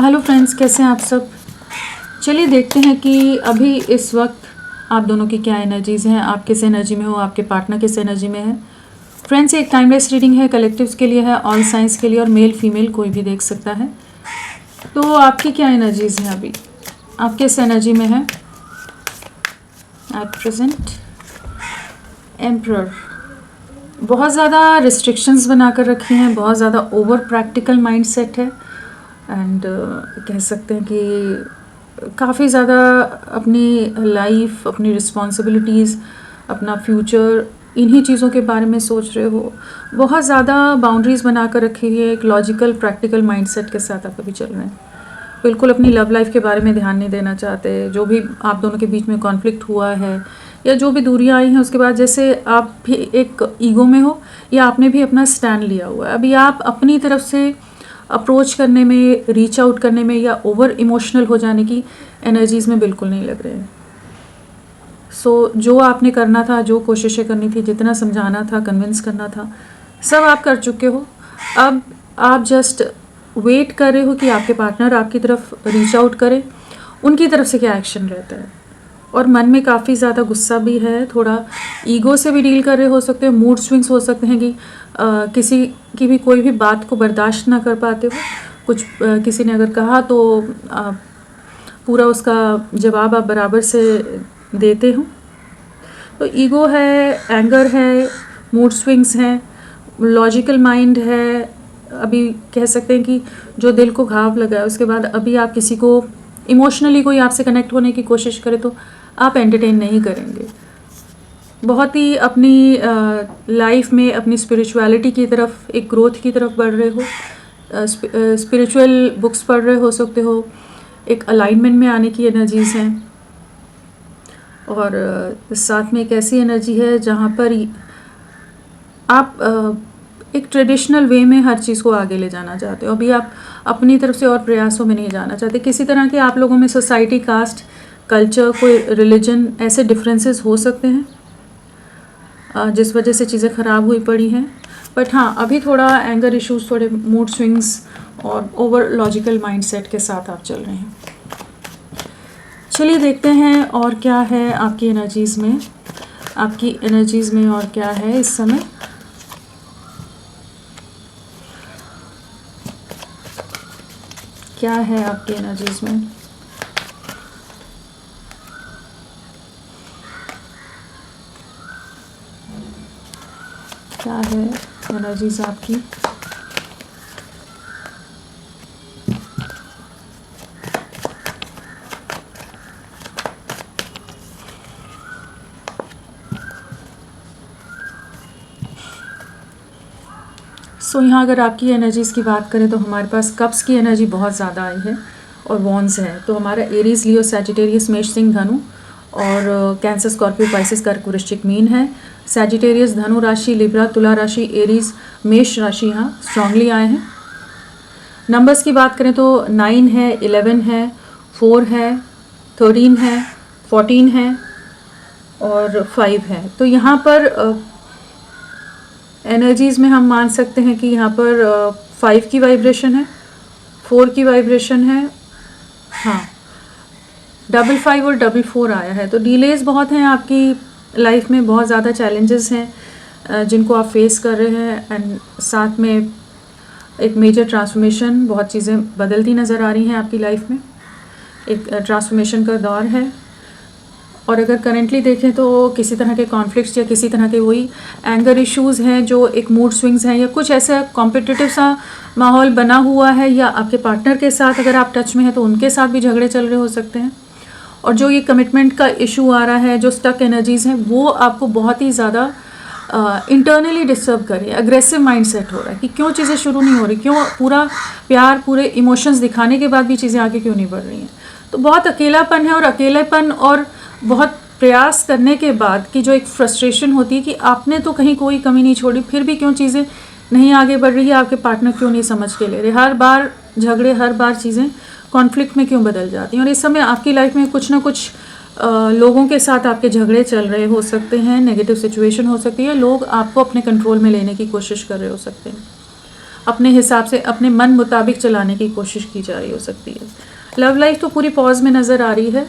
Hello friends, कैसे हैं आप सब। चलिए देखते हैं कि अभी इस वक्त आप दोनों की क्या एनर्जीज़ हैं, आप किस एनर्जी में हो, आपके पार्टनर किस एनर्जी में है। फ्रेंड्स, एक टाइमलेस रीडिंग है, कलेक्टिव्स के लिए है, ऑल साइंस के लिए, और मेल फीमेल कोई भी देख सकता है। तो आपकी क्या एनर्जीज़ हैं, अभी आप किस एनर्जी में हैं एट प्रेजेंट। एम्परर बहुत ज़्यादा रिस्ट्रिक्शंस बना कर रखी हैं, बहुत ज़्यादा ओवर प्रैक्टिकल माइंड सेट है एंड कह सकते हैं कि काफ़ी ज़्यादा अपनी लाइफ, अपनी रिस्पॉन्सिबिलिटीज़, अपना फ्यूचर, इन्हीं चीज़ों के बारे में सोच रहे हो। बहुत ज़्यादा बाउंड्रीज़ बना कर रखी है, एक लॉजिकल प्रैक्टिकल माइंडसेट के साथ आप अभी चल रहे हैं। बिल्कुल अपनी लव लाइफ के बारे में ध्यान नहीं देना चाहते। जो भी आप दोनों के बीच में कॉन्फ्लिक्ट हुआ है या जो भी दूरियां आई हैं, उसके बाद जैसे आप भी एक ईगो में हो या आपने भी अपना स्टैंड लिया हुआ है। अभी आप अपनी तरफ से अप्रोच करने में, रीच आउट करने में या ओवर इमोशनल हो जाने की एनर्जीज़ में बिल्कुल नहीं लग रहे हैं। जो आपने करना था, जो कोशिशें करनी थी, जितना समझाना था, कन्विंस करना था, सब आप कर चुके हो। अब आप जस्ट वेट कर रहे हो कि आपके पार्टनर आपकी तरफ रीच आउट करे, उनकी तरफ से क्या एक्शन रहता है। और मन में काफ़ी ज़्यादा गुस्सा भी है, थोड़ा ईगो से भी डील कर रहे हो सकते हो, मूड स्विंग्स हो सकते हैं कि किसी की भी कोई भी बात को बर्दाश्त ना कर पाते हो। कुछ किसी ने अगर कहा तो पूरा उसका जवाब आप बराबर से देते हो। तो ईगो है, एंगर है, मूड स्विंग्स हैं, लॉजिकल माइंड है। अभी कह सकते हैं कि जो दिल को घाव लगा है, उसके बाद अभी आप किसी को इमोशनली कोई आपसे कनेक्ट होने की कोशिश करे तो आप एंटरटेन नहीं करेंगे। बहुत ही अपनी लाइफ में अपनी स्पिरिचुअलिटी की तरफ, एक ग्रोथ की तरफ बढ़ रहे हो। स्पिरिचुअल बुक्स पढ़ रहे हो सकते हो, एक अलाइनमेंट में आने की एनर्जीज़ हैं। और साथ में एक ऐसी एनर्जी है जहाँ पर आप एक ट्रेडिशनल वे में हर चीज़ को आगे ले जाना चाहते हो। अभी आप अपनी तरफ से और प्रयासों में नहीं जाना चाहते। किसी तरह के आप लोगों में सोसाइटी, कास्ट, कल्चर, कोई रिलीजन, ऐसे डिफरेंसेस हो सकते हैं जिस वजह से चीज़ें ख़राब हुई पड़ी हैं। बट हाँ, अभी थोड़ा एंगर इश्यूज़, थोड़े मूड स्विंग्स और ओवर लॉजिकल माइंडसेट के साथ आप चल रहे हैं। चलिए देखते हैं और क्या है आपकी एनर्जीज़ में, आपकी एनर्जीज़ में और क्या है इस समय। क्या है आपकी एनर्जीज़ में। क्या है एनर्जीज आपकी। यहाँ अगर आपकी एनर्जीज़ की बात करें तो हमारे पास कप्स की एनर्जी बहुत ज़्यादा आई है और वॉन्ड्स है। तो हमारा एरीज, लियो, सैजिटेरियस, मेष, सिंह, धनु और कैंसर, स्कॉर्पियो, पाइसिस, कर्क, वृश्चिक, मीन है। सैजिटेरियस, धनु राशि, लिब्रा, तुला राशि, एरीज, मेष राशि यहाँ स्ट्रांगली आए हैं। नंबर्स की बात करें तो 9 है, 11 है, 4 है, 13 है, 14 है और 5 है। तो यहाँ पर एनर्जीज़ में हम मान सकते हैं कि यहाँ पर 5 की वाइब्रेशन है, 4 की वाइब्रेशन है, हाँ, 5 और 4 आया है। तो डिलेज बहुत हैं आपकी लाइफ में, बहुत ज़्यादा चैलेंजेस हैं जिनको आप फेस कर रहे हैं एंड साथ में एक मेजर ट्रांसफॉर्मेशन, बहुत चीज़ें बदलती नज़र आ रही हैं आपकी लाइफ में। एक ट्रांसफॉर्मेशन का दौर है। और अगर करेंटली देखें तो किसी तरह के कॉन्फ्लिक्ट्स या किसी तरह के वही एंगर इश्यूज़ हैं, जो एक मूड स्विंग्स हैं या कुछ ऐसा कॉम्पिटिटिव सा माहौल बना हुआ है, या आपके पार्टनर के साथ अगर आप टच में हैं तो उनके साथ भी झगड़े चल रहे हो सकते हैं। और जो ये कमिटमेंट का इशू आ रहा है, जो स्टक एनर्जीज़ हैं, वो आपको बहुत ही ज़्यादा इंटरनली डिस्टर्ब कर रही है। अग्रेसिव माइंड सेट हो रहा है कि क्यों चीज़ें शुरू नहीं हो रही, क्यों पूरा प्यार, पूरे इमोशंस दिखाने के बाद भी चीज़ें आगे क्यों नहीं बढ़ रही हैं। तो बहुत अकेलापन है, और अकेलेपन और बहुत प्रयास करने के बाद की जो एक फ्रस्ट्रेशन होती है कि आपने तो कहीं कोई कमी नहीं छोड़ी, फिर भी क्यों चीज़ें नहीं आगे बढ़ रही है, आपके पार्टनर क्यों नहीं समझ के ले रहे, हर बार झगड़े, हर बार चीज़ें कॉन्फ्लिक्ट में क्यों बदल जाती हैं। और इस समय आपकी लाइफ में कुछ ना कुछ लोगों के साथ आपके झगड़े चल रहे हो सकते हैं, नेगेटिव सिचुएशन हो सकती है, लोग आपको अपने कंट्रोल में लेने की कोशिश कर रहे हो सकते हैं। अपने हिसाब से अपने मन मुताबिक चलाने की कोशिश की जा रही हो सकती है। लव लाइफ तो पूरी पॉज में नज़र आ रही है,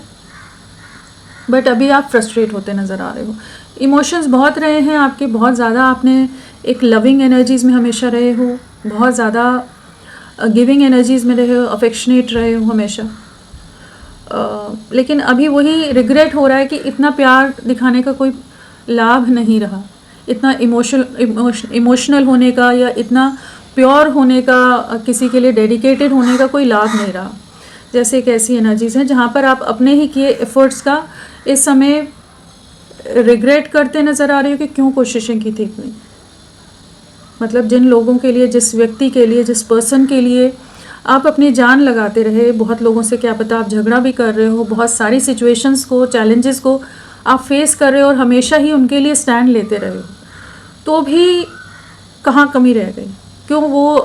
बट अभी आप फ्रस्ट्रेट होते नज़र आ रहे हो। इमोशंस बहुत रहे हैं आपके, बहुत ज़्यादा आपने एक लविंग एनर्जीज़ में हमेशा रहे हो, बहुत ज़्यादा गिविंग एनर्जीज़ में रहे हो, अफेक्शनेट रहे हो हमेशा। लेकिन अभी वही रिग्रेट हो रहा है कि इतना प्यार दिखाने का कोई लाभ नहीं रहा, इतना इमोशनल होने का या इतना प्योर होने का, किसी के लिए डेडिकेटेड होने का कोई लाभ नहीं रहा। जैसे एक ऐसी एनर्जीज़ हैं जहाँ पर आप अपने ही किए एफर्ट्स का इस समय रिग्रेट करते नज़र आ रहे हो कि क्यों कोशिशें की थी इतनी। मतलब जिन लोगों के लिए, जिस व्यक्ति के लिए, जिस पर्सन के लिए आप अपनी जान लगाते रहे, बहुत लोगों से क्या पता आप झगड़ा भी कर रहे हो, बहुत सारी सिचुएशंस को, चैलेंजेस को आप फेस कर रहे हो और हमेशा ही उनके लिए स्टैंड लेते रहे हो, तो भी कहाँ कमी रह गई, क्यों वो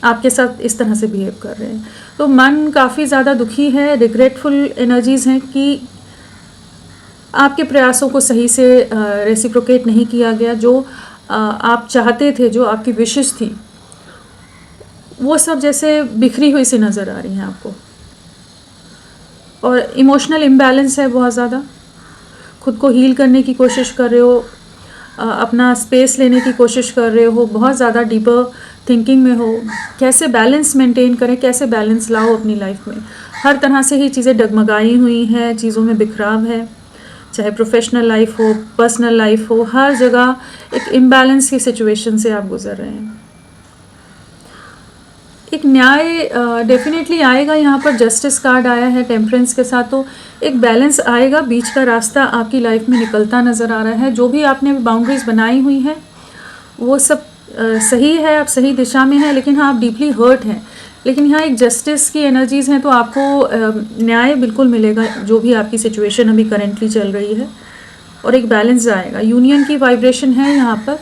आपके साथ इस तरह से बिहेव कर रहे हैं। तो मन काफ़ी ज़्यादा दुखी है, रिग्रेटफुल एनर्जीज़ हैं कि आपके प्रयासों को सही से रेसिप्रोकेट नहीं किया गया। जो आप चाहते थे, जो आपकी विशेष थी, वो सब जैसे बिखरी हुई सी नज़र आ रही हैं आपको। और इमोशनल इम्बैलेंस है बहुत ज़्यादा, खुद को हील करने की कोशिश कर रहे हो, अपना स्पेस लेने की कोशिश कर रहे हो, बहुत ज़्यादा डीपर थिंकिंग में हो, कैसे बैलेंस मेंटेन करें, कैसे बैलेंस लाओ अपनी लाइफ में। हर तरह से ही चीज़ें डगमगाई हुई हैं, चीज़ों में बिखराव है, चाहे प्रोफेशनल लाइफ हो, पर्सनल लाइफ हो, हर जगह एक इम्बैलेंस की सिचुएशन से आप गुजर रहे हैं। एक न्याय डेफिनेटली आएगा, यहाँ पर जस्टिस कार्ड आया है टेम्परेंस के साथ, तो एक बैलेंस आएगा, बीच का रास्ता आपकी लाइफ में निकलता नज़र आ रहा है। जो भी आपने बाउंड्रीज बनाई हुई हैं वो सब सही है, आप सही दिशा में हैं, लेकिन हाँ आप डीपली हर्ट हैं। लेकिन यहाँ एक जस्टिस की एनर्जीज़ हैं, तो आपको न्याय बिल्कुल मिलेगा जो भी आपकी सिचुएशन अभी करेंटली चल रही है, और एक बैलेंस आएगा। यूनियन की वाइब्रेशन है यहाँ पर,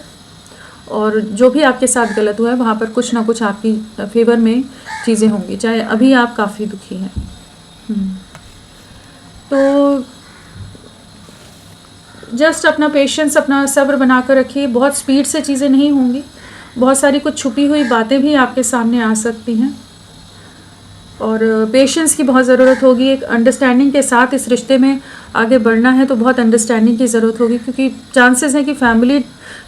और जो भी आपके साथ गलत हुआ है वहाँ पर कुछ ना कुछ आपकी फेवर में चीज़ें होंगी, चाहे अभी आप काफ़ी दुखी हैं। तो जस्ट अपना पेशेंस, अपना सब्र बना कर रखिए। बहुत स्पीड से चीज़ें नहीं होंगी, बहुत सारी कुछ छुपी हुई बातें भी आपके सामने आ सकती हैं, और पेशेंस की बहुत ज़रूरत होगी। एक अंडरस्टैंडिंग के साथ इस रिश्ते में आगे बढ़ना है, तो बहुत अंडरस्टैंडिंग की ज़रूरत होगी, क्योंकि चांसेस हैं कि फैमिली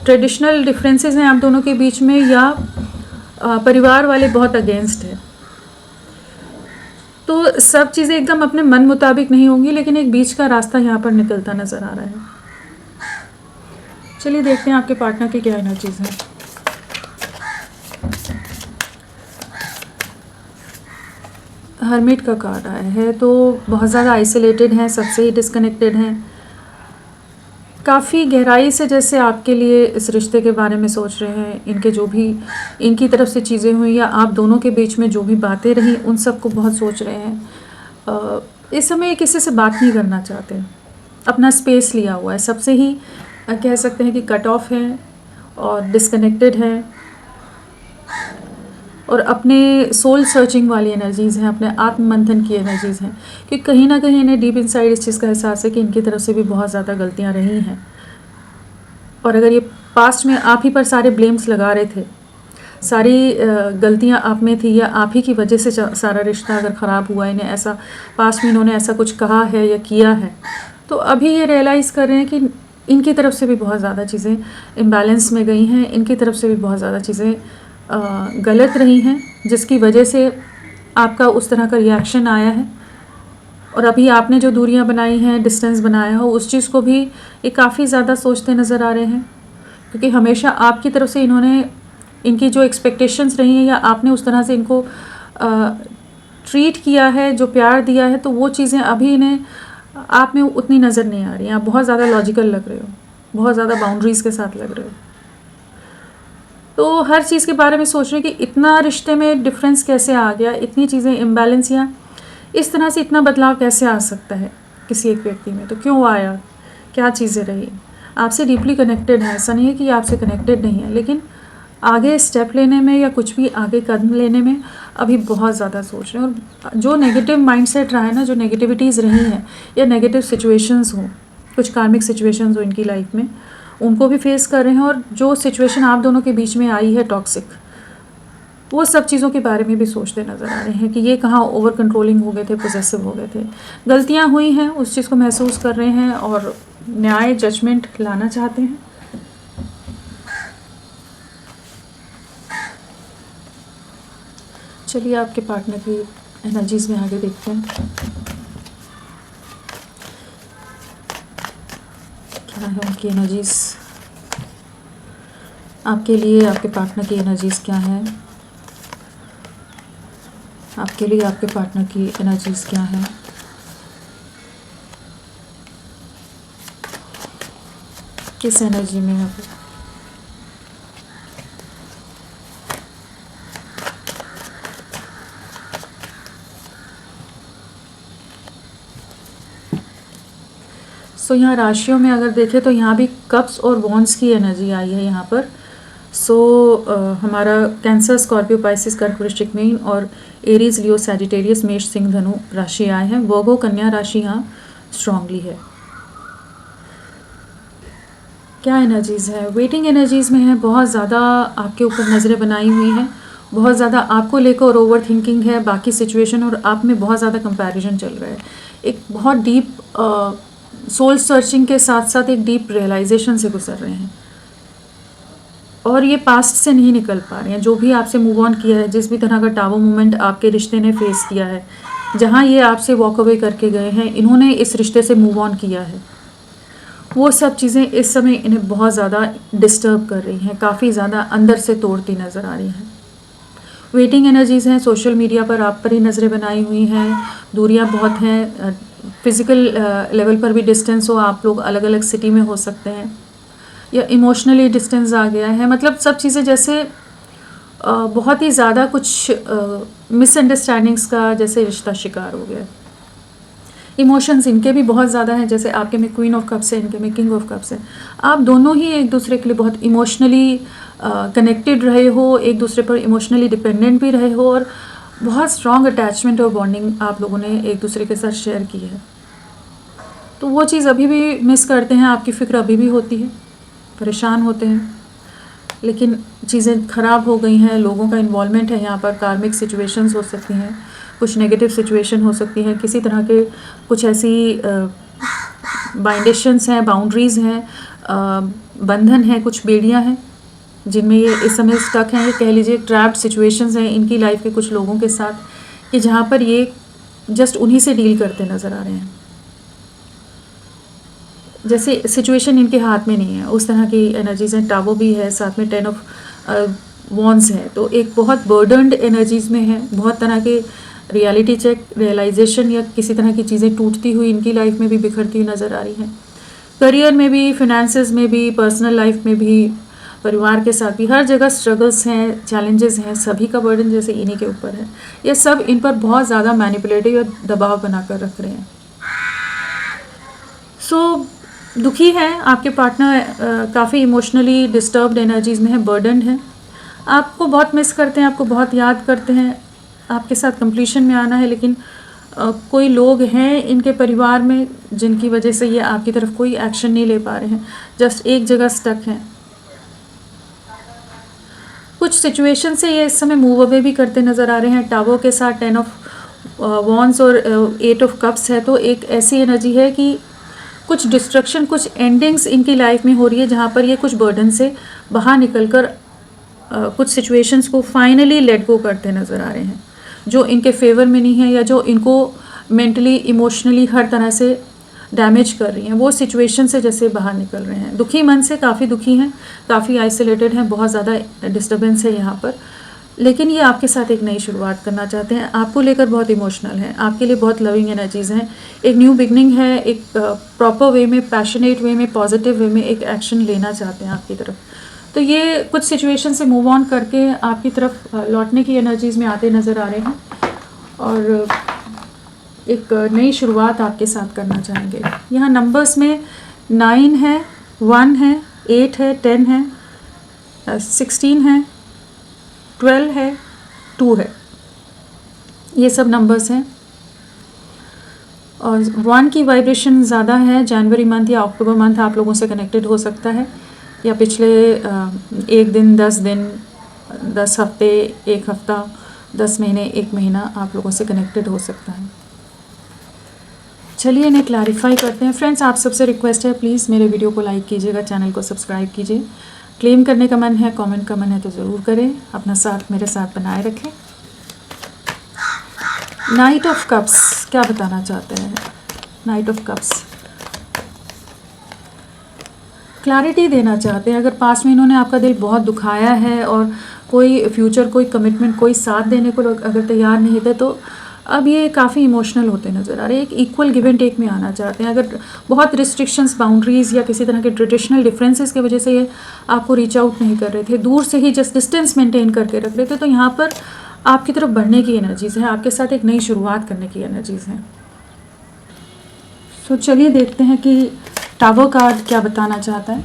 ट्रेडिशनल डिफरेंसेस हैं आप दोनों के बीच में, या परिवार वाले बहुत अगेंस्ट है। तो सब चीज़ें एकदम अपने मन मुताबिक नहीं होंगी, लेकिन एक बीच का रास्ता यहाँ पर निकलता नज़र आ रहा है। चलिए देखते हैं आपके पार्टनर की क्या एनर्जीज हैं। हर्मिट का कार्ड आया है, तो बहुत ज़्यादा आइसोलेटेड हैं, सबसे ही डिस्कनेक्टेड हैं, काफ़ी गहराई से जैसे आपके लिए इस रिश्ते के बारे में सोच रहे हैं। इनके जो भी इनकी तरफ से चीज़ें हुई या आप दोनों के बीच में जो भी बातें रहीं, उन सब को बहुत सोच रहे हैं। इस समय किसी से बात नहीं करना चाहते, अपना स्पेस लिया हुआ है, सबसे ही कह सकते हैं कि कट ऑफ है और डिस्कनेक्टेड है, और अपने सोल सर्चिंग वाली एनर्जीज़ हैं, अपने आत्म मंथन की एनर्जीज़ हैं, कि कहीं ना कहीं इन्हें डीप इनसाइड इस चीज़ का एहसास है कि इनकी तरफ से भी बहुत ज़्यादा गलतियां रही हैं। और अगर ये पास्ट में आप ही पर सारे ब्लेम्स लगा रहे थे, सारी गलतियां आप में थी, या आप ही की वजह से सारा रिश्ता अगर ख़राब हुआ, इन्हें ऐसा पास्ट में इन्होंने ऐसा कुछ कहा है या किया है, तो अभी ये रियलाइज़ कर रहे हैं कि इनकी तरफ से भी बहुत ज़्यादा चीज़ें इम्बैलेंस में गई हैं, इनकी तरफ से भी बहुत ज़्यादा चीज़ें गलत रही हैं, जिसकी वजह से आपका उस तरह का रिएक्शन आया है। और अभी आपने जो दूरियां बनाई हैं, डिस्टेंस बनाया हो, उस चीज़ को भी ये काफ़ी ज़्यादा सोचते नज़र आ रहे हैं, क्योंकि हमेशा आपकी तरफ से इन्होंने, इनकी जो एक्सपेक्टेशंस रही हैं या आपने उस तरह से इनको ट्रीट किया है, जो प्यार दिया है, तो वो चीज़ें अभी इन्हें आप में उतनी नज़र नहीं आ रही हैं। आप बहुत ज़्यादा लॉजिकल लग रहे हो, बहुत ज़्यादा बाउंड्रीज़ के साथ लग रहे हो, तो हर चीज़ के बारे में सोच रहे हैं कि इतना रिश्ते में डिफरेंस कैसे आ गया, इतनी चीज़ें इम्बैलेंस, या इस तरह से इतना बदलाव कैसे आ सकता है किसी एक व्यक्ति में, तो क्यों आया, क्या चीज़ें रही। आपसे डीपली कनेक्टेड है, ऐसा नहीं है कि आपसे कनेक्टेड नहीं है, लेकिन आगे स्टेप लेने में या कुछ भी आगे कदम लेने में अभी बहुत ज़्यादा सोच रहे हैं। और जो नेगेटिव माइंडसेट रहा है ना, जो नेगेटिविटीज़ रही हैं या नेगेटिव सिचुएशंस हो, कुछ कार्मिक सिचुएशंस हो इनकी लाइफ में, उनको भी फेस कर रहे हैं। और जो सिचुएशन आप दोनों के बीच में आई है टॉक्सिक, वो सब चीज़ों के बारे में भी सोचते नज़र आ रहे हैं कि ये कहाँ ओवर कंट्रोलिंग हो गए थे, पोजेसिव हो गए थे, गलतियाँ हुई हैं, उस चीज़ को महसूस कर रहे हैं और न्याय जजमेंट लाना चाहते हैं। चलिए आपके पार्टनर की एनर्जीज में आगे देखते हैं क्या है उनकी एनर्जीज आपके लिए। आपके पार्टनर की एनर्जीज क्या है आपके लिए? आपके पार्टनर की एनर्जीज क्या है? किस एनर्जी में है वो? सो यहाँ राशियों में अगर देखें तो यहाँ भी कप्स और वॉन्ड्स की एनर्जी आई है यहाँ पर। हमारा कैंसर, स्कॉर्पियो, पाइसिस, कर्क, वृश्चिक, मीन और एरीज, लियो, सैजिटेरियस, मेष, सिंह, धनु राशि आए हैं। वर्गो, कन्या राशि यहाँ स्ट्रांगली है। क्या एनर्जीज़ है? वेटिंग एनर्जीज़ में है, बहुत ज़्यादा आपके ऊपर नज़रें बनाई हुई हैं, बहुत ज़्यादा आपको लेकर ओवर थिंकिंग है, बाकी सिचुएशन और आप में बहुत ज़्यादा कंपैरिजन चल रहा है। एक बहुत डीप सोल सर्चिंग के साथ साथ एक डीप रियलाइजेशन से गुजर रहे हैं और ये पास्ट से नहीं निकल पा रहे हैं। जो भी आपसे मूव ऑन किया है, जिस भी तरह का टावर मोमेंट आपके रिश्ते ने फेस किया है, जहाँ ये आपसे वॉक अवे करके गए हैं, इन्होंने इस रिश्ते से मूव ऑन किया है, वो सब चीज़ें इस समय इन्हें बहुत ज़्यादा डिस्टर्ब कर रही हैं, काफ़ी ज़्यादा अंदर से तोड़ती नज़र आ रही हैं। वेटिंग एनर्जीज़ हैं, सोशल मीडिया पर आप पर ही नज़रें बनाई हुई हैं, दूरियां बहुत हैं, फिज़िकल लेवल पर भी डिस्टेंस हो, आप लोग अलग अलग सिटी में हो सकते हैं या इमोशनली डिस्टेंस आ गया है। मतलब सब चीज़ें जैसे बहुत ही ज़्यादा कुछ मिसअंडरस्टैंडिंग्स का जैसे रिश्ता शिकार हो गया। इमोशंस इनके भी बहुत ज़्यादा हैं, जैसे आपके में क्वीन ऑफ कप्स है, इनके में किंग ऑफ कप्स है। आप दोनों ही एक दूसरे के लिए बहुत इमोशनली कनेक्टेड रहे हो, एक दूसरे पर इमोशनली डिपेंडेंट भी रहे हो और बहुत स्ट्रॉन्ग अटैचमेंट और बॉन्डिंग आप लोगों ने एक दूसरे के साथ शेयर की है। तो वो चीज़ अभी भी मिस करते हैं, आपकी फ़िक्र अभी भी होती है, परेशान होते हैं, लेकिन चीज़ें ख़राब हो गई हैं, लोगों का इन्वॉल्वमेंट है यहाँ पर, कार्मिक सिचुएशंस हो सकती हैं, कुछ नेगेटिव सिचुएशन हो सकती हैं, किसी तरह के कुछ ऐसी बाइंडेशंस हैं, बाउंड्रीज़ हैं, बंधन हैं, कुछ बेड़ियाँ हैं जिनमें ये इस समय स्टक हैं। ये कह लीजिए ट्रैप्ड सिचुएशंस हैं इनकी लाइफ के कुछ लोगों के साथ कि जहाँ पर ये जस्ट उन्हीं से डील करते नज़र आ रहे हैं, जैसे सिचुएशन इनके हाथ में नहीं है, उस तरह की एनर्जीज़ हैं। टावो भी है, साथ में 10 ऑफ वॉन्ड्स है, तो एक बहुत बर्डनड एनर्जीज़ में है, बहुत तरह के रियलिटी चेक, रियलाइजेशन या किसी तरह की चीज़ें टूटती हुई इनकी लाइफ में भी बिखरती हुई नज़र आ रही हैं। करियर में भी, फिनेंसेस में भी, पर्सनल लाइफ में भी, परिवार के साथ भी, हर जगह स्ट्रगल्स हैं, चैलेंजेस हैं, सभी का बर्डन जैसे इन्हीं के ऊपर है। ये सब इन पर बहुत ज़्यादा मैनिपुलेटिव या दबाव बनाकर रख रहे हैं। दुखी हैं आपके पार्टनर, काफ़ी इमोशनली डिस्टर्ब्ड एनर्जीज़ में है, बर्डनड है, आपको बहुत मिस करते हैं, आपको बहुत याद करते हैं, आपके साथ कंप्लीशन में आना है, लेकिन कोई लोग हैं इनके परिवार में जिनकी वजह से ये आपकी तरफ कोई एक्शन नहीं ले पा रहे हैं, जस्ट एक जगह स्टक हैं। कुछ सिचुएशन से ये इस समय मूव अवे भी करते नज़र आ रहे हैं। टावर के साथ 10 ऑफ वॉन्ड्स और 8 ऑफ कप्स है, तो एक ऐसी एनर्जी है कि कुछ डिस्ट्रक्शन, कुछ एंडिंग्स इनकी लाइफ में हो रही है जहाँ पर ये कुछ बर्डन से बाहर निकलकर कुछ सिचुएशंस को फाइनली लेट गो करते नज़र आ रहे हैं जो इनके फेवर में नहीं है या जो इनको मेंटली, इमोशनली हर तरह से डैमेज कर रही हैं। वो सिचुएशन से जैसे बाहर निकल रहे हैं, दुखी मन से, काफ़ी दुखी हैं, काफ़ी आइसोलेटेड हैं, बहुत ज़्यादा डिस्टर्बेंस है यहाँ पर, लेकिन ये आपके साथ एक नई शुरुआत करना चाहते हैं, आपको लेकर बहुत इमोशनल हैं, आपके लिए बहुत लविंग एनर्जीज़ हैं, एक न्यू बिगनिंग है, एक प्रॉपर वे में, पैशनेट वे में, पॉजिटिव वे में एक एक्शन लेना चाहते हैं आपकी तरफ। तो ये कुछ सिचुएशन से मूव ऑन करके आपकी तरफ लौटने की एनर्जीज़ में आते नज़र आ रहे हैं और एक नई शुरुआत आपके साथ करना चाहेंगे। यहाँ नंबर्स में 9 है, 1 है, 8 है, 10 है, 16 है, 12 है, 2 है, ये सब नंबर्स हैं और 1 की वाइब्रेशन ज़्यादा है। जनवरी मंथ या अक्टूबर मंथ आप लोगों से कनेक्टेड हो सकता है या पिछले 1 दिन, 10 दिन, 10 हफ्ते, 1 हफ्ता, 10 महीने, 1 महीना आप लोगों से कनेक्टेड हो सकता है। चलिए इन्हें क्लैरिफाई करते हैं। फ्रेंड्स, आप सबसे रिक्वेस्ट है, प्लीज़ मेरे वीडियो को लाइक कीजिएगा, चैनल को सब्सक्राइब कीजिए। क्लेम करने का मन है, कमेंट का मन है तो ज़रूर करें। अपना साथ मेरे साथ बनाए रखें। नाइट ऑफ कप्स क्या बताना चाहते हैं? नाइट ऑफ कप्स क्लैरिटी देना चाहते हैं। अगर पास्ट में इन्होंने आपका दिल बहुत दुखाया है और कोई फ्यूचर, कोई कमिटमेंट, कोई साथ देने को अगर तैयार नहीं थे, तो अब ये काफ़ी इमोशनल होते नज़र आ रहे हैं। एक इक्वल गिव एंड टेक में आना चाहते हैं। अगर बहुत रिस्ट्रिक्शंस, बाउंड्रीज़ या किसी तरह के ट्रेडिशनल डिफरेंसेस की वजह से ये आपको रीच आउट नहीं कर रहे थे, दूर से ही जस्ट डिस्टेंस मेंटेन करके रख रहे थे, तो यहाँ पर आपकी तरफ बढ़ने की एनर्जीज़ हैं, आपके साथ एक नई शुरुआत करने की एनर्जीज़ हैं। तो चलिए देखते हैं कि टावर कार्ड क्या बताना चाहता है।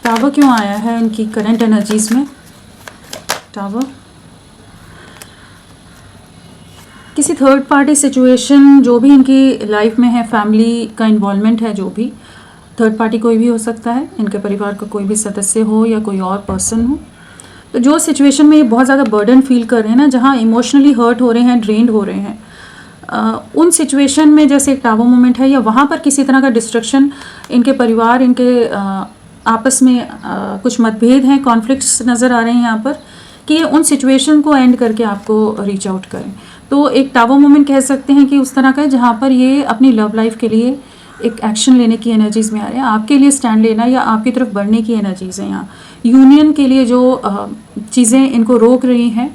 टावर क्यों आया है इनकी करंट एनर्जीज़ में? टावर किसी थर्ड पार्टी सिचुएशन जो भी इनकी लाइफ में है, फैमिली का इन्वॉल्वमेंट है, जो भी थर्ड पार्टी कोई भी हो सकता है, इनके परिवार का कोई भी सदस्य हो या कोई और पर्सन हो, तो जो सिचुएशन में ये बहुत ज़्यादा बर्डन फील कर रहे हैं ना, जहाँ इमोशनली हर्ट हो रहे हैं, ड्रेन्ड हो रहे हैं, उन सिचुएशन में जैसे एक टावर मोमेंट है, या वहाँ पर किसी तरह का डिस्ट्रक्शन, इनके परिवार, इनके आपस में कुछ मतभेद हैं, कॉन्फ्लिक्ट्स नज़र आ रहे हैं यहाँ पर, कि ये उन सिचुएशन को एंड करके आपको रीच आउट करें। तो एक टावर मोमेंट कह सकते हैं कि उस तरह का है जहाँ पर ये अपनी लव लाइफ के लिए एक एक्शन लेने की एनर्जीज़ में आ रहे हैं, आपके लिए स्टैंड लेना या आपकी तरफ बढ़ने की एनर्जीज़ हैं। यहाँ यूनियन के लिए जो चीज़ें इनको रोक रही हैं,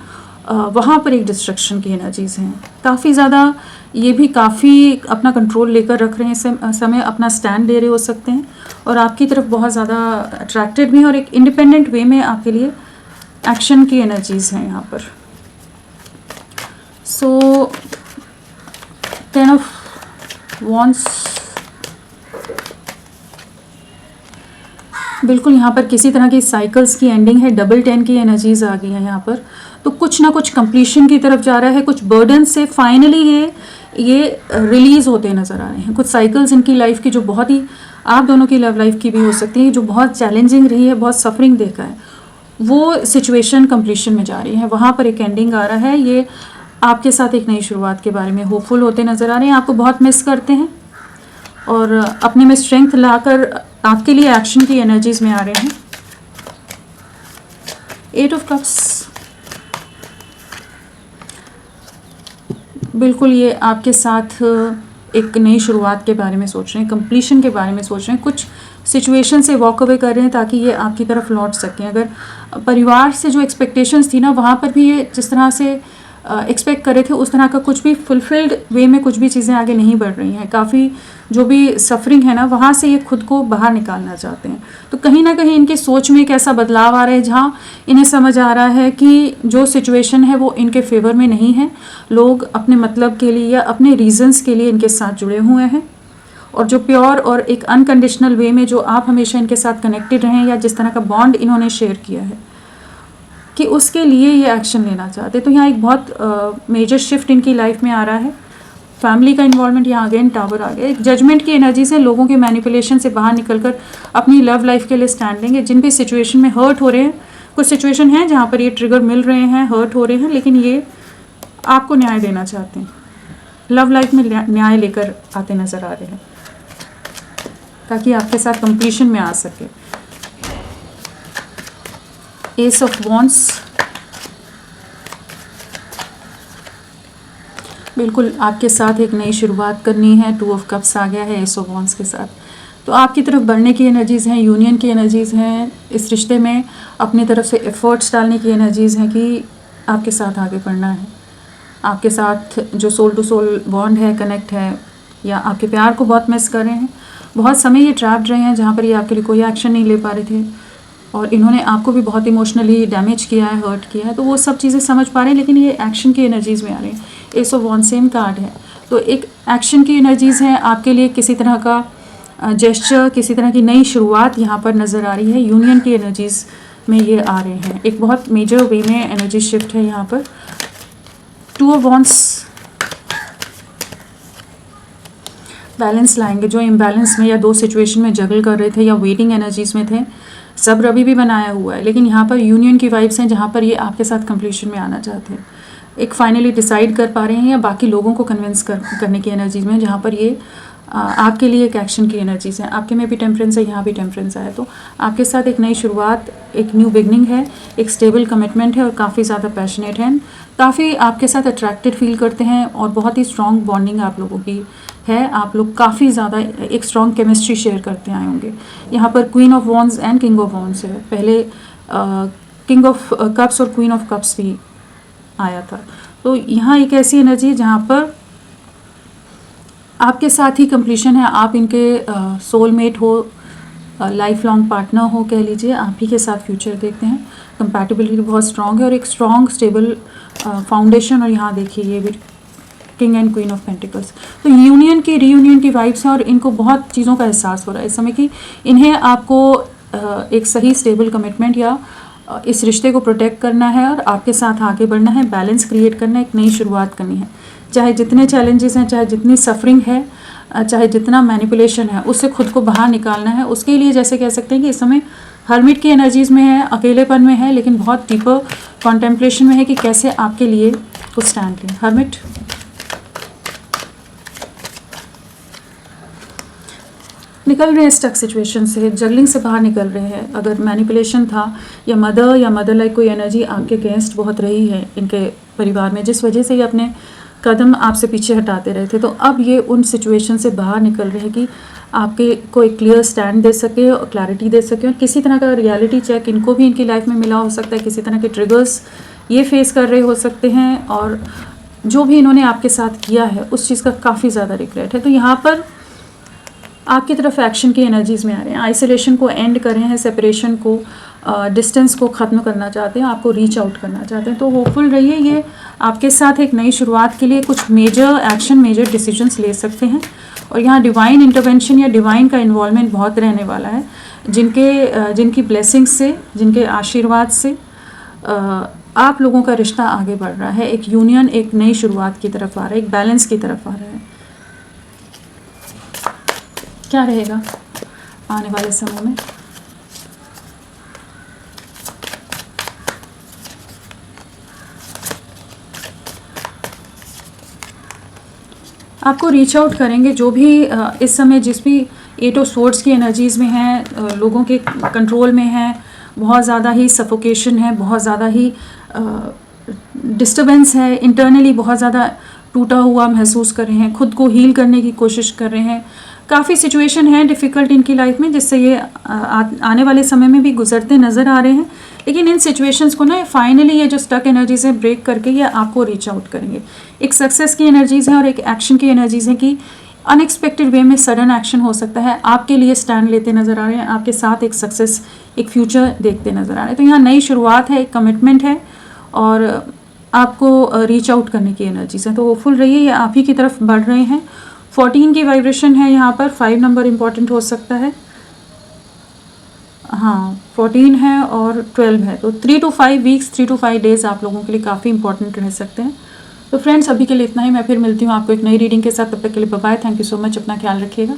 वहाँ पर एक डिस्ट्रक्शन की एनर्जीज़ हैं। काफ़ी ज़्यादा ये भी काफ़ी अपना कंट्रोल लेकर रख रहे हैं, समय अपना स्टैंड ले रहे हो सकते हैं, और आपकी तरफ बहुत ज़्यादा अट्रैक्टेड भी हैं, और एक इंडिपेंडेंट वे में आपके लिए एक्शन की एनर्जीज़ हैं यहाँ पर। सो 10 ऑफ वॉन्ड्स, बिल्कुल यहाँ पर किसी तरह की साइकिल्स की एंडिंग है। डबल 10 की एनर्जीज आ गई है यहाँ पर, तो कुछ ना कुछ कंप्लीशन की तरफ जा रहा है, कुछ बर्डन से फाइनली ये रिलीज होते नज़र आ रहे हैं। कुछ साइकिल्स इनकी लाइफ की जो बहुत ही, आप दोनों की लव लाइफ की भी हो सकती है, जो बहुत चैलेंजिंग रही है, बहुत सफरिंग देखा है, वो सिचुएशन कंप्लीशन में जा रही है। वहाँ पर एक एंडिंग आ रहा है। ये आपके साथ एक नई शुरुआत के बारे में होपफुल होते नज़र आ रहे हैं, आपको बहुत मिस करते हैं, और अपने में स्ट्रेंथ लाकर आपके लिए एक्शन की एनर्जीज में आ रहे हैं। 8 ऑफ कप्स, बिल्कुल ये आपके साथ एक नई शुरुआत के बारे में सोच रहे हैं, कंप्लीशन के बारे में सोच रहे हैं, कुछ सिचुएशन से वॉक अवे कर रहे हैं ताकि ये आपकी तरफ लौट सकें। अगर परिवार से जो एक्सपेक्टेशंस थी ना, वहाँ पर भी ये जिस तरह से एक्सपेक्ट कर रहे थे, उस तरह का कुछ भी फुलफिल्ड वे में कुछ भी चीज़ें आगे नहीं बढ़ रही हैं। काफ़ी जो भी सफरिंग है ना, वहाँ से ये खुद को बाहर निकालना चाहते हैं। तो कहीं ना कहीं इनकी सोच में एक ऐसा बदलाव आ रहा है जहाँ इन्हें समझ आ रहा है कि जो सिचुएशन है वो इनके फेवर में नहीं है। लोग अपने मतलब के लिए या अपने रीजंस के लिए इनके साथ जुड़े हुए हैं, और जो प्योर और एक अनकंडीशनल वे में जो आप हमेशा इनके साथ कनेक्टेड रहें, या जिस तरह का बॉन्ड इन्होंने शेयर किया है, कि उसके लिए ये एक्शन लेना चाहते हैं। तो यहाँ एक बहुत मेजर शिफ्ट इनकी लाइफ में आ रहा है। फैमिली का इन्वॉल्वमेंट, यहाँ अगेन टावर आ गया। एक जजमेंट की एनर्जी से लोगों के मैनिपुलेशन से बाहर निकलकर अपनी लव लाइफ के लिए स्टैंड लेंगे। जिन भी सिचुएशन में हर्ट हो रहे हैं, कुछ सिचुएशन हैं जहाँ पर ये ट्रिगर मिल रहे हैं, हर्ट हो रहे हैं, लेकिन ये आपको न्याय देना चाहते हैं, लव लाइफ में न्याय लेकर आते नज़र आ रहे हैं ताकि आपके साथ कंप्लीशन में आ सके। एस ऑफ वॉन्ड्स, बिल्कुल आपके साथ एक नई शुरुआत करनी है। 2 ऑफ कप्स आ गया है एस ऑफ वॉन्ड्स के साथ। तो आपकी तरफ बढ़ने की एनर्जीज़ हैं, यूनियन की एनर्जीज़ हैं, इस रिश्ते में अपनी तरफ से एफर्ट्स डालने की एनर्जीज़ हैं कि आपके साथ आगे बढ़ना है। आपके साथ जो सोल टू सोल बॉन्ड है, कनेक्ट है, या आपके प्यार को बहुत मिस कर रहे हैं। बहुत समय ये ट्रैप्ड रहे हैं जहाँ पर ये आपके लिए कोई एक्शन नहीं ले पा रहे थे, और इन्होंने आपको भी बहुत इमोशनली डैमेज किया है, हर्ट किया है, तो वो सब चीज़ें समझ पा रहे हैं, लेकिन ये एक्शन की एनर्जीज़ में आ रहे हैं। Ace of wand same card है, तो एक एक्शन की एनर्जीज़ हैं आपके लिए। किसी तरह का जेस्चर, किसी तरह की नई शुरुआत यहाँ पर नज़र आ रही है। यूनियन की एनर्जीज़ में ये आ रहे हैं, एक बहुत मेजर वे में एनर्जी शिफ्ट है यहाँ पर। 2 ऑफ वॉन्ड्स, बैलेंस लाएंगे। जो इम्बैलेंस में या 2 सिचुएशन में जगल कर रहे थे या वेटिंग एनर्जीज़ में थे, सब रवि भी बनाया हुआ है, लेकिन यहाँ पर यूनियन की वाइब्स हैं जहाँ पर ये आपके साथ कंप्लीशन में आना चाहते हैं, एक फाइनली डिसाइड कर पा रहे हैं या बाकी लोगों को कन्विंस करने की एनर्जीज में, जहाँ पर ये आपके लिए एक एक्शन की एनर्जीज हैं। आपके में भी टेम्परेंस है, यहाँ भी टेम्परेंस है, तो आपके साथ एक नई शुरुआत, एक न्यू बिगनिंग है, एक स्टेबल कमिटमेंट है और काफ़ी ज़्यादा पैशनेट हैं, काफ़ी आपके साथ अट्रैक्टेड फील करते हैं और बहुत ही स्ट्रॉन्ग बॉन्डिंग आप लोगों की है। आप लोग काफ़ी ज़्यादा एक स्ट्रॉन्ग केमिस्ट्री शेयर करते आए होंगे। यहाँ पर queen of wands and king of wands है, पहले किंग ऑफ कप्स और क्वीन ऑफ कप्स भी आया था। तो यहाँ एक ऐसी एनर्जी है जहाँ पर आपके साथ ही कंप्लीशन है, आप इनके सोलमेट हो, लाइफ लॉन्ग पार्टनर हो कह लीजिए, आप ही के साथ फ्यूचर देखते हैं, कंपैटिबिलिटी बहुत स्ट्रॉन्ग है और एक स्ट्रॉन्ग स्टेबल फाउंडेशन। और यहाँ देखिए ये भी king and queen of pentacles, तो यूनियन की रीयूनियन की वाइब्स हैं और इनको बहुत चीज़ों का एहसास हो रहा है इस समय कि इन्हें आपको एक सही स्टेबल कमिटमेंट या इस रिश्ते को प्रोटेक्ट करना है और आपके साथ आगे बढ़ना है, बैलेंस क्रिएट करना है, एक नई शुरुआत करनी है। चाहे जितने चैलेंजेस हैं, चाहे जितनी सफरिंग है, चाहे जितना मैनिपुलेशन है, उससे खुद को बाहर निकालना है। उसके लिए जैसे कह सकते हैं कि इस समय हर्मिट की एनर्जीज में है, अकेलेपन में है, लेकिन बहुत डीपर कॉन्टेम्पलेशन में है कि कैसे आपके लिए कुछ स्टैंड लें। हर्मिट निकल रहे हैं स्टक सिचुएशन से, जगलिंग से बाहर निकल रहे हैं। अगर मैनिपुलेशन था या मदर लाइक कोई एनर्जी आपके अगेंस्ट बहुत रही है इनके परिवार में, जिस वजह से ये अपने कदम आपसे पीछे हटाते रहे थे, तो अब ये उन सिचुएशन से बाहर निकल रहे हैं कि आपके को एक क्लियर स्टैंड दे सके और क्लैरिटी दे सके। और किसी तरह का रियलिटी चेक इनको भी इनकी लाइफ में मिला हो सकता है, किसी तरह के ट्रिगर्स ये फेस कर रहे हो सकते हैं और जो भी इन्होंने आपके साथ किया है उस चीज़ का काफ़ी ज़्यादा रिग्रेट है। तो यहाँ पर आपकी तरफ एक्शन की एनर्जीज में आ रहे हैं, आइसोलेशन को एंड कर रहे हैं, सेपरेशन को, डिस्टेंस को ख़त्म करना चाहते हैं, आपको रीच आउट करना चाहते हैं। तो होपफुल रहिए, ये आपके साथ एक नई शुरुआत के लिए कुछ मेजर एक्शन, मेजर डिसीजंस ले सकते हैं। और यहाँ डिवाइन इंटरवेंशन या डिवाइन का इन्वॉल्वमेंट बहुत रहने वाला है, जिनकी ब्लेसिंग्स से, जिनके आशीर्वाद से आप लोगों का रिश्ता आगे बढ़ रहा है, एक यूनियन, एक नई शुरुआत की तरफ आ रहा है, एक बैलेंस की तरफ आ रहा है। क्या रहेगा आने वाले समय में? आपको रीच आउट करेंगे जो भी इस समय जिस भी 8 ऑफ स्वॉर्ड्स की एनर्जीज़ में हैं, लोगों के कंट्रोल में हैं, बहुत ज़्यादा ही सफोकेशन है, बहुत ज़्यादा ही डिस्टर्बेंस है, इंटरनली बहुत ज़्यादा टूटा हुआ महसूस कर रहे हैं, खुद को हील करने की कोशिश कर रहे हैं। काफ़ी सिचुएशन है डिफ़िकल्ट इनकी लाइफ में, जिससे ये आने वाले समय में भी गुजरते नज़र आ रहे हैं। लेकिन इन सिचुएशंस को ना फाइनली ये जो स्टक एनर्जीज है ब्रेक करके ये आपको रीच आउट करेंगे। एक सक्सेस की एनर्जीज हैं और एक एक्शन की एनर्जीज हैं कि अनएक्सपेक्टेड वे में सडन एक्शन हो सकता है, आपके लिए स्टैंड लेते नज़र आ रहे हैं, आपके साथ एक सक्सेस, एक फ्यूचर देखते नज़र आ रहे हैं। तो यहाँ नई शुरुआत है, एक कमिटमेंट है और आपको रीच आउट करने की एनर्जीज हैं। तो होपफुल रहिए, ये आप ही की तरफ बढ़ रहे हैं। 14 की वाइब्रेशन है यहाँ पर, 5 नंबर इम्पॉर्टेंट हो सकता है। हाँ 14 है और 12 है, तो 3 to 5 वीक्स, 3 to 5 डेज़ आप लोगों के लिए काफ़ी इंपॉर्टेंट रह सकते हैं। तो फ्रेंड्स अभी के लिए इतना ही, मैं फिर मिलती हूँ आपको एक नई रीडिंग के साथ, तब तक के लिए bye bye. Thank you so much, अपना ख्याल रखिएगा।